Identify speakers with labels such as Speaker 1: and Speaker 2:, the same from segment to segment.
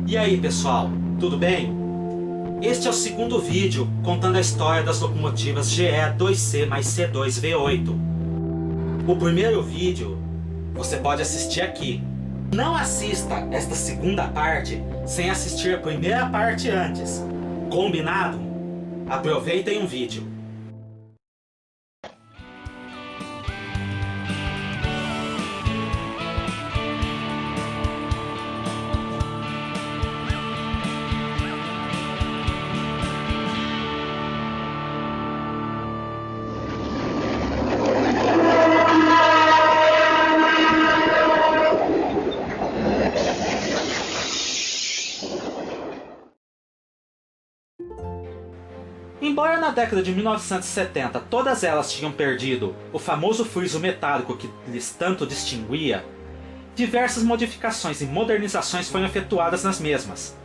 Speaker 1: E aí pessoal, tudo bem? Este é o segundo vídeo contando a história das locomotivas GE 2C mais C2 V8. O primeiro vídeo você pode assistir aqui. Não assista esta segunda parte sem assistir a primeira parte antes. Combinado? Aproveitem o vídeo. Embora na década de 1970 todas elas tinham perdido o famoso friso metálico que lhes tanto distinguia, diversas modificações e modernizações foram efetuadas nas mesmas,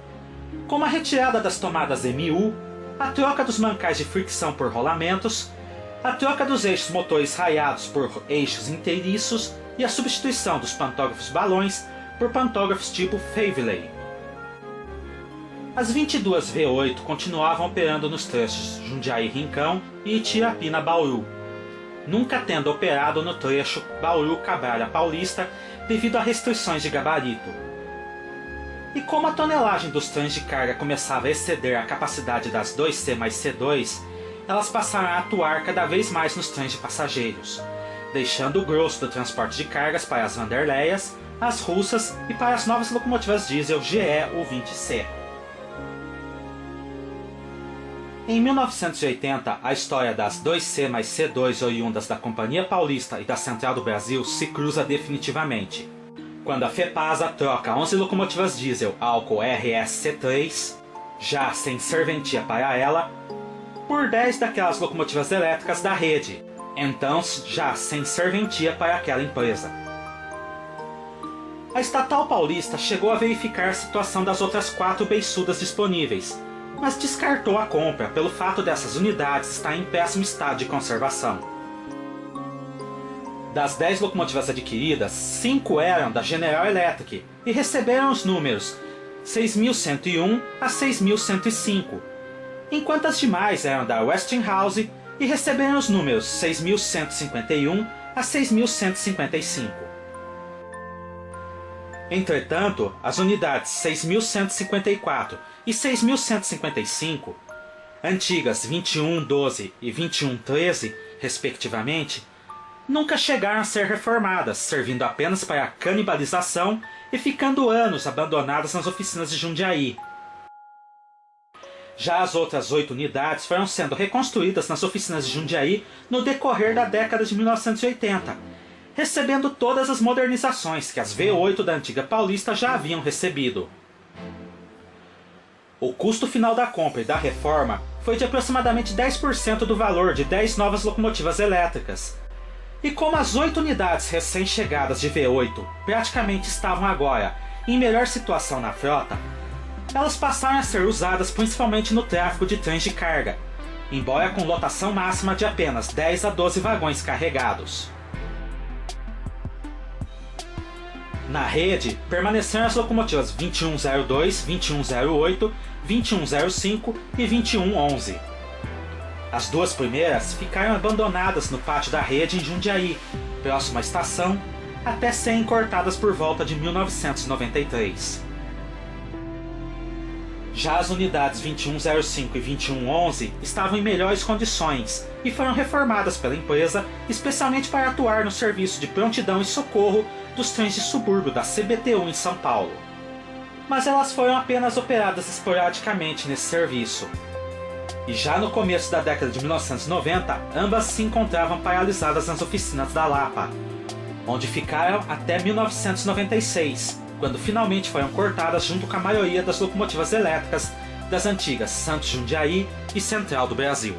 Speaker 1: como a retirada das tomadas MU, a troca dos mancais de fricção por rolamentos, a troca dos eixos motores raiados por eixos inteiriços e a substituição dos pantógrafos balões por pantógrafos tipo Faiveley. As 22 V8 continuavam operando nos trechos Jundiaí-Rincão e Itirapina-Bauru, nunca tendo operado no trecho Bauru-Cabralha Paulista devido a restrições de gabarito. E como a tonelagem dos trens de carga começava a exceder a capacidade das 2C mais C2, elas passaram a atuar cada vez mais nos trens de passageiros, deixando o grosso do transporte de cargas para as Vanderleias, as russas e para as novas locomotivas diesel GE U20C. Em 1980, a história das 2C mais C2 oriundas da Companhia Paulista e da Central do Brasil se cruza definitivamente, quando a FEPASA troca 11 locomotivas diesel álcool RSC3, já sem serventia para ela, por 10 daquelas locomotivas elétricas da rede, então já sem serventia para aquela empresa. A estatal paulista chegou a verificar a situação das outras 4 beiçudas disponíveis, mas descartou a compra pelo fato dessas unidades estarem em péssimo estado de conservação. Das 10 locomotivas adquiridas, 5 eram da General Electric e receberam os números 6.101 a 6.105, enquanto as demais eram da Westinghouse e receberam os números 6.151 a 6.155. Entretanto, as unidades 6.154 e 6.155, antigas 2112 e 2113, respectivamente, nunca chegaram a ser reformadas, servindo apenas para a canibalização e ficando anos abandonadas nas oficinas de Jundiaí. Já as outras 8 unidades foram sendo reconstruídas nas oficinas de Jundiaí no decorrer da década de 1980, recebendo todas as modernizações que as V8 da antiga Paulista já haviam recebido. O custo final da compra e da reforma foi de aproximadamente 10% do valor de 10 novas locomotivas elétricas. E como as 8 unidades recém-chegadas de V8 praticamente estavam agora em melhor situação na frota, elas passaram a ser usadas principalmente no tráfego de trens de carga, embora com lotação máxima de apenas 10 a 12 vagões carregados. Na rede, permaneceram as locomotivas 2102, 2108, 2105 e 2111. As 2 primeiras ficaram abandonadas no pátio da rede em Jundiaí, próximo à estação, até serem cortadas por volta de 1993. Já as unidades 2105 e 2111 estavam em melhores condições e foram reformadas pela empresa especialmente para atuar no serviço de prontidão e socorro dos trens de subúrbio da CBTU em São Paulo. Mas elas foram apenas operadas esporadicamente nesse serviço. E já no começo da década de 1990, ambas se encontravam paralisadas nas oficinas da Lapa, onde ficaram até 1996, quando finalmente foram cortadas junto com a maioria das locomotivas elétricas das antigas Santos Jundiaí e Central do Brasil.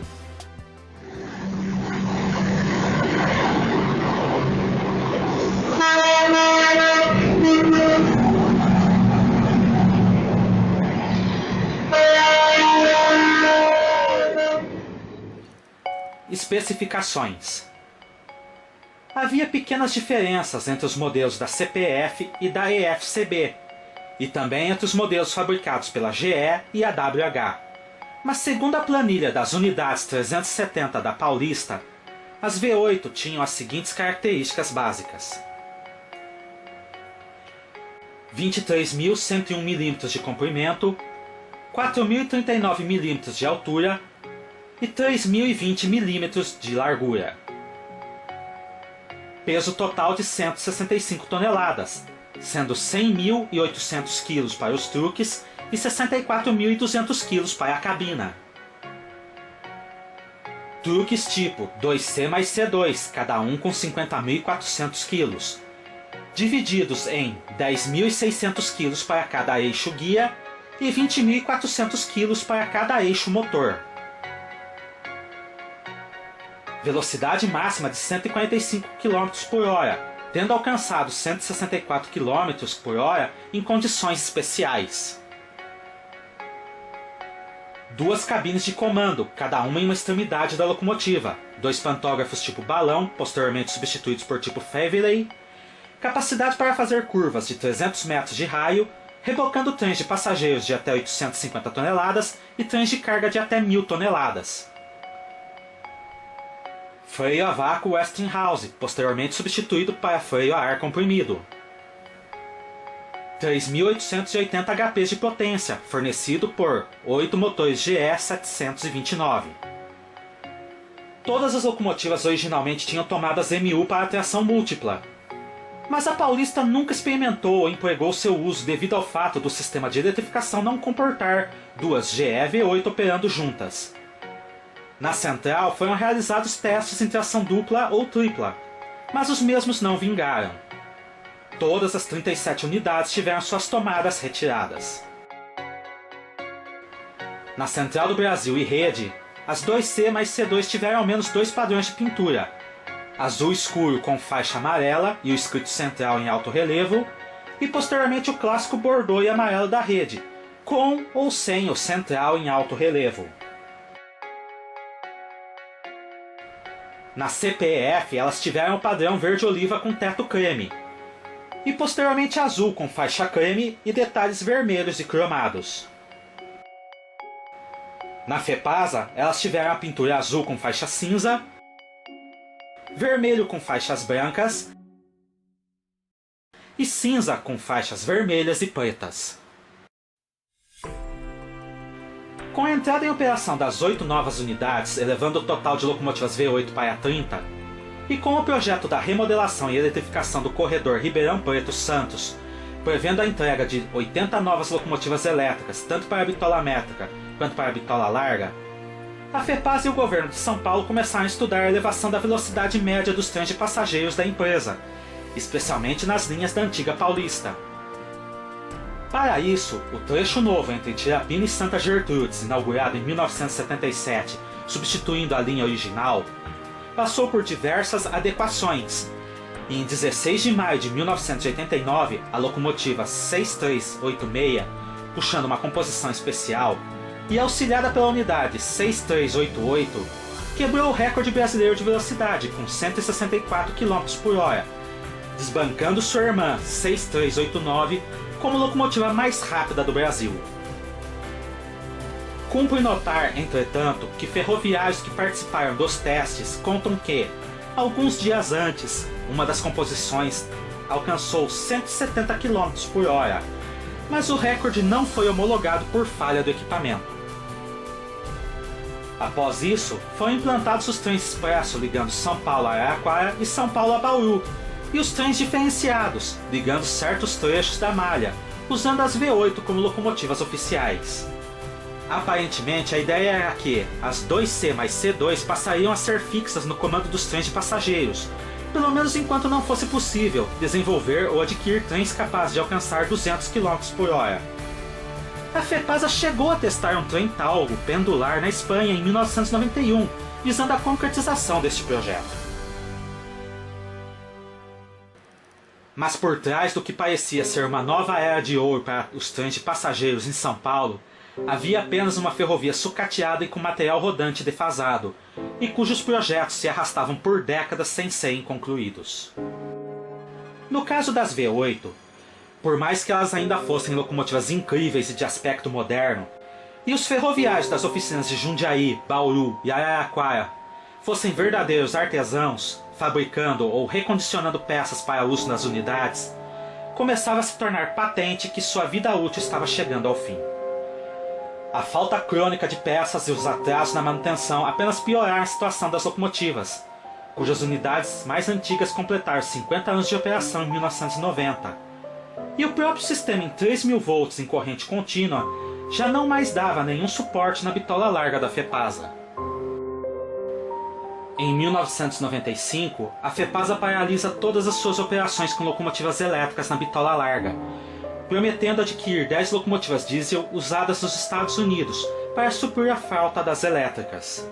Speaker 1: Especificações. Havia pequenas diferenças entre os modelos da CPF e da EFCB, e também entre os modelos fabricados pela GE e a WH. Mas segundo a planilha das unidades 370 da Paulista, as V8 tinham as seguintes características básicas: 23.101 mm de comprimento, 4.039 mm de altura e 3.020 mm de largura. Peso total de 165 toneladas, sendo 100.800 kg para os truques e 64.200 kg para a cabina. Truques tipo 2C mais C2, cada um com 50.400 kg, divididos em 10.600 kg para cada eixo guia e 20.400 kg para cada eixo motor. Velocidade máxima de 145 km por hora, tendo alcançado 164 km por hora em condições especiais. 2 cabines de comando, cada uma em uma extremidade da locomotiva, 2 pantógrafos tipo balão, posteriormente substituídos por tipo Faiveley, capacidade para fazer curvas de 300 metros de raio, rebocando trens de passageiros de até 850 toneladas e trens de carga de até 1.000 toneladas. Freio a vácuo Westinghouse, posteriormente substituído para freio a ar comprimido. 3.880 HP de potência, fornecido por 8 motores GE 729. Todas as locomotivas originalmente tinham tomadas MU para tração múltipla, mas a Paulista nunca experimentou ou empregou seu uso devido ao fato do sistema de eletrificação não comportar duas GE V8 operando juntas. Na central foram realizados testes em tração dupla ou tripla, mas os mesmos não vingaram. Todas as 37 unidades tiveram suas tomadas retiradas. Na Central do Brasil e Rede, as 2C mais C2 tiveram ao menos 2 padrões de pintura: azul escuro com faixa amarela e o escrito central em alto relevo, e posteriormente o clássico bordô e amarelo da Rede, com ou sem o central em alto relevo. Na CPF, elas tiveram o padrão verde-oliva com teto creme, e posteriormente azul com faixa creme e detalhes vermelhos e cromados. Na FEPASA, elas tiveram a pintura azul com faixa cinza, vermelho com faixas brancas e cinza com faixas vermelhas e pretas. Com a entrada em operação das 8 novas unidades, elevando o total de locomotivas V8 para 30, e com o projeto da remodelação e eletrificação do corredor Ribeirão Preto-Santos, prevendo a entrega de 80 novas locomotivas elétricas, tanto para a bitola métrica quanto para a bitola larga, a FEPASA e o governo de São Paulo começaram a estudar a elevação da velocidade média dos trens de passageiros da empresa, especialmente nas linhas da antiga Paulista. Para isso, o trecho novo entre Tirapina e Santa Gertrudes, inaugurado em 1977, substituindo a linha original, passou por diversas adequações, e em 16 de maio de 1989, a locomotiva 6386, puxando uma composição especial, e auxiliada pela unidade 6388, quebrou o recorde brasileiro de velocidade com 164 km por hora, desbancando sua irmã 6389 como locomotiva mais rápida do Brasil. Cumpre notar, entretanto, que ferroviários que participaram dos testes contam que, alguns dias antes, uma das composições alcançou 170 km por hora, mas o recorde não foi homologado por falha do equipamento. Após isso, foram implantados os trens expresso ligando São Paulo a Araraquara e São Paulo a Bauru, e os trens diferenciados, ligando certos trechos da malha, usando as V8 como locomotivas oficiais. Aparentemente, a ideia era que as 2C mais C2 passariam a ser fixas no comando dos trens de passageiros, pelo menos enquanto não fosse possível desenvolver ou adquirir trens capazes de alcançar 200 km por hora. A FEPASA chegou a testar um trem Talgo pendular na Espanha em 1991, visando a concretização deste projeto. Mas por trás do que parecia ser uma nova era de ouro para os trens de passageiros em São Paulo, havia apenas uma ferrovia sucateada e com material rodante defasado, e cujos projetos se arrastavam por décadas sem serem concluídos. No caso das V8, por mais que elas ainda fossem locomotivas incríveis e de aspecto moderno, e os ferroviários das oficinas de Jundiaí, Bauru e Araraquara fossem verdadeiros artesãos, fabricando ou recondicionando peças para uso nas unidades, começava a se tornar patente que sua vida útil estava chegando ao fim. A falta crônica de peças e os atrasos na manutenção apenas pioraram a situação das locomotivas, cujas unidades mais antigas completaram 50 anos de operação em 1990, e o próprio sistema em 3.000 volts em corrente contínua já não mais dava nenhum suporte na bitola larga da FEPASA. Em 1995, a FEPASA paralisa todas as suas operações com locomotivas elétricas na bitola larga, prometendo adquirir 10 locomotivas diesel usadas nos Estados Unidos para suprir a falta das elétricas.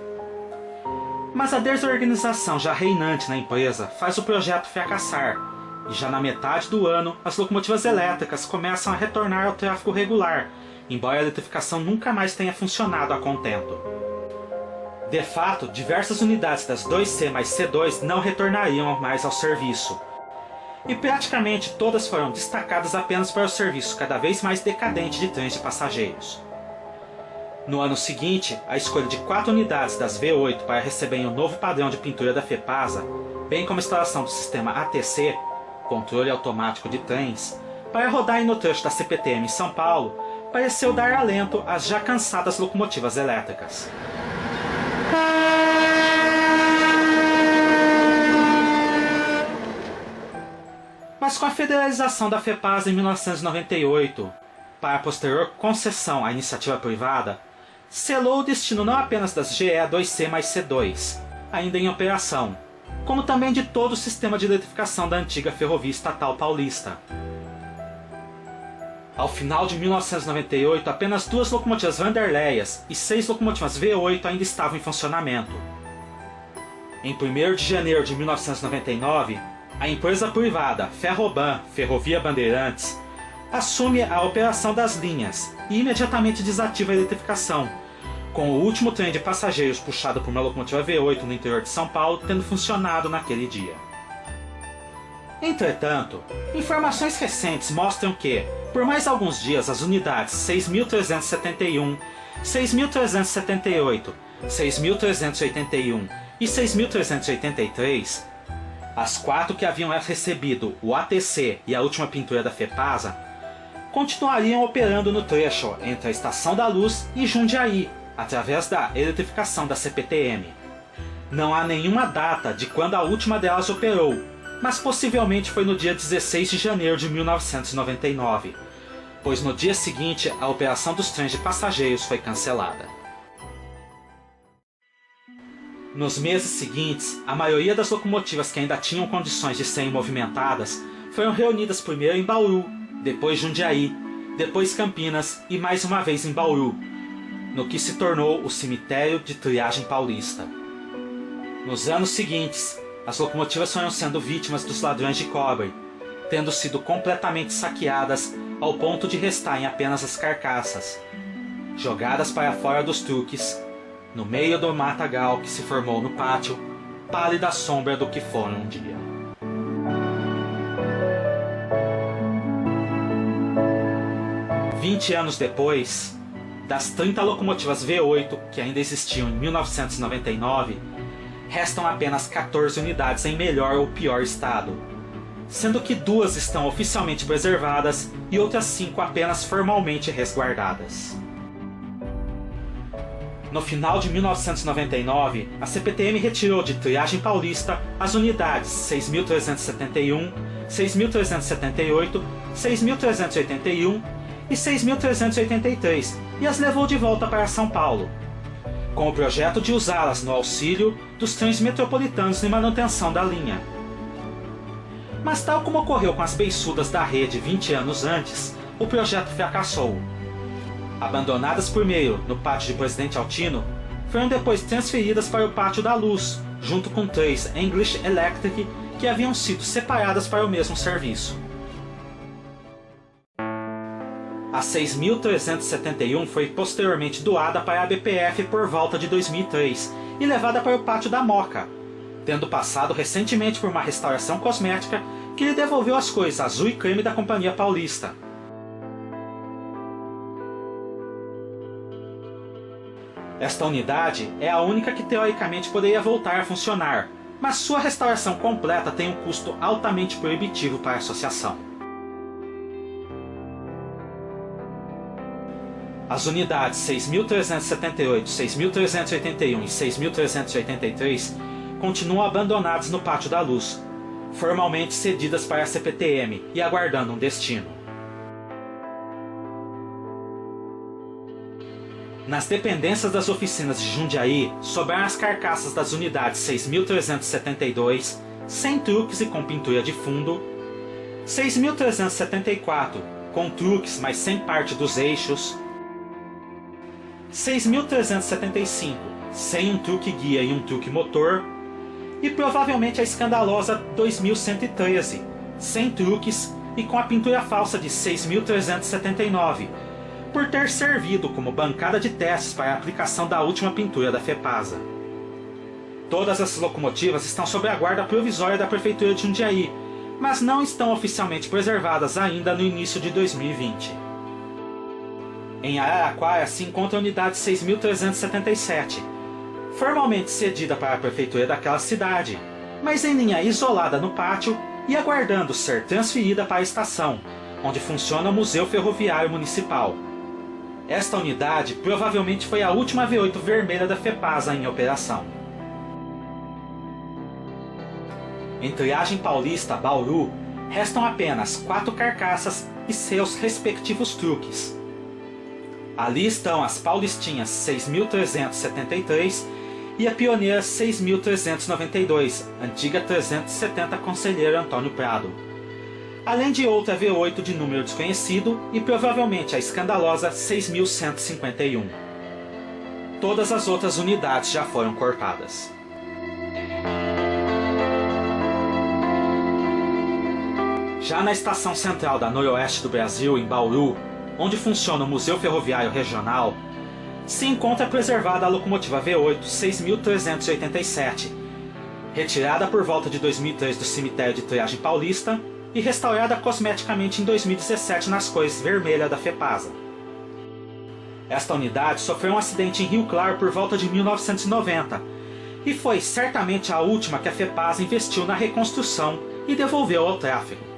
Speaker 1: Mas a desorganização já reinante na empresa faz o projeto fracassar, e já na metade do ano as locomotivas elétricas começam a retornar ao tráfego regular, embora a eletrificação nunca mais tenha funcionado a contento. De fato, diversas unidades das 2C mais C2 não retornariam mais ao serviço, e praticamente todas foram destacadas apenas para o serviço cada vez mais decadente de trens de passageiros. No ano seguinte, a escolha de 4 unidades das V8 para receberem o novo padrão de pintura da FEPASA, bem como a instalação do sistema ATC, controle automático de trens, para rodarem no trecho da CPTM em São Paulo, pareceu dar alento às já cansadas locomotivas elétricas. Mas com a federalização da FEPASA em 1998, para a posterior concessão à iniciativa privada, selou o destino não apenas das GE 2C mais C2, ainda em operação, como também de todo o sistema de eletrificação da antiga Ferrovia Estatal Paulista. Ao final de 1998, apenas 2 locomotivas Wanderleias e 6 locomotivas V8 ainda estavam em funcionamento. Em 1º de janeiro de 1999, a empresa privada Ferroban Ferrovia Bandeirantes assume a operação das linhas e imediatamente desativa a eletrificação, com o último trem de passageiros puxado por uma locomotiva V8 no interior de São Paulo tendo funcionado naquele dia. Entretanto, informações recentes mostram que, por mais alguns dias, as unidades 6.371, 6.378, 6.381 e 6.383, as 4 que haviam recebido o ATC e a última pintura da FEPASA, continuariam operando no trecho entre a Estação da Luz e Jundiaí, através da eletrificação da CPTM. Não há nenhuma data de quando a última delas operou, mas possivelmente foi no dia 16 de janeiro de 1999, pois no dia seguinte a operação dos trens de passageiros foi cancelada. Nos meses seguintes, a maioria das locomotivas que ainda tinham condições de serem movimentadas foram reunidas primeiro em Bauru, depois Jundiaí, depois Campinas e mais uma vez em Bauru, no que se tornou o cemitério de triagem paulista. Nos anos seguintes, as locomotivas foram sendo vítimas dos ladrões de cobre, tendo sido completamente saqueadas ao ponto de restarem apenas as carcaças, jogadas para fora dos truques, no meio do matagal que se formou no pátio, pálida sombra do que foram um dia. Vinte anos depois, das 30 locomotivas V8 que ainda existiam em 1999, restam apenas 14 unidades em melhor ou pior estado, sendo que 2 estão oficialmente preservadas e outras 5 apenas formalmente resguardadas. No final de 1999, a CPTM retirou de triagem paulista as unidades 6.371, 6.378, 6.381 e 6.383 e as levou de volta para São Paulo, com o projeto de usá-las no auxílio dos trens metropolitanos em manutenção da linha. Mas tal como ocorreu com as beiçudas da rede 20 anos antes, o projeto fracassou. Abandonadas primeiro no pátio de Presidente Altino, foram depois transferidas para o Pátio da Luz, junto com 3 English Electric que haviam sido separadas para o mesmo serviço. A 6.371 foi posteriormente doada para a BPF por volta de 2003 e levada para o Pátio da Moca, tendo passado recentemente por uma restauração cosmética que lhe devolveu as cores azul e creme da Companhia Paulista. Esta unidade é a única que teoricamente poderia voltar a funcionar, mas sua restauração completa tem um custo altamente proibitivo para a associação. As unidades 6.378, 6.381 e 6.383 continuam abandonadas no Pátio da Luz, formalmente cedidas para a CPTM e aguardando um destino. Nas dependências das oficinas de Jundiaí, sobraram as carcaças das unidades 6.372, sem truques e com pintura de fundo, 6.374, com truques, mas sem parte dos eixos, 6.375, sem um truque guia e um truque motor, e provavelmente a escandalosa 2.113, sem truques e com a pintura falsa de 6.379, por ter servido como bancada de testes para a aplicação da última pintura da FEPASA. Todas essas locomotivas estão sob a guarda provisória da Prefeitura de Jundiaí, mas não estão oficialmente preservadas ainda no início de 2020. Em Araraquara se encontra a unidade 6.377, formalmente cedida para a Prefeitura daquela cidade, mas em linha isolada no pátio e aguardando ser transferida para a estação, onde funciona o Museu Ferroviário Municipal. Esta unidade provavelmente foi a última V8 vermelha da FEPASA em operação. Em Triagem Paulista, Bauru, restam apenas 4 carcaças e seus respectivos truques. Ali estão as Paulistinhas 6.373 e a Pioneira 6.392, antiga 370 Conselheiro Antônio Prado, além de outra V8 de número desconhecido e provavelmente a escandalosa 6.151. Todas as outras unidades já foram cortadas. Já na estação central da Noroeste do Brasil, em Bauru, onde funciona o Museu Ferroviário Regional, se encontra preservada a locomotiva V8 6.387, retirada por volta de 2003 do cemitério de Triagem Paulista e restaurada cosmeticamente em 2017 nas cores vermelha da FEPASA. Esta unidade sofreu um acidente em Rio Claro por volta de 1990 e foi certamente a última que a FEPASA investiu na reconstrução e devolveu ao tráfego.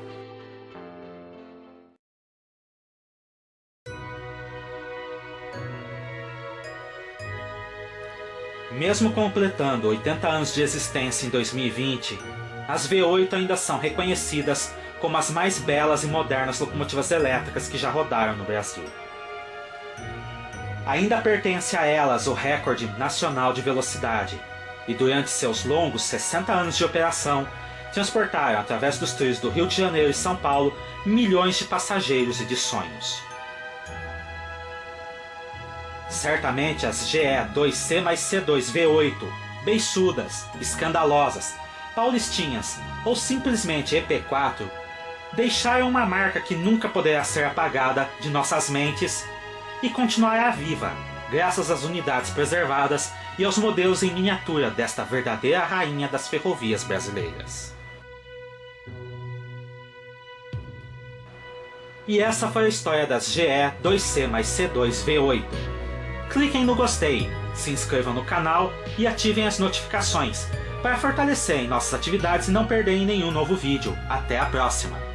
Speaker 1: Mesmo completando 80 anos de existência em 2020, as V8 ainda são reconhecidas como as mais belas e modernas locomotivas elétricas que já rodaram no Brasil. Ainda pertence a elas o recorde nacional de velocidade, e durante seus longos 60 anos de operação, transportaram através dos trilhos do Rio de Janeiro e São Paulo milhões de passageiros e de sonhos. Certamente as GE 2C mais C2 V8, beiçudas, escandalosas, paulistinhas ou simplesmente EP4 deixaram uma marca que nunca poderá ser apagada de nossas mentes e continuará viva, graças às unidades preservadas e aos modelos em miniatura desta verdadeira rainha das ferrovias brasileiras. E essa foi a história das GE 2C mais C2 V8. Cliquem no gostei, se inscrevam no canal e ativem as notificações para fortalecerem nossas atividades e não perderem nenhum novo vídeo. Até a próxima!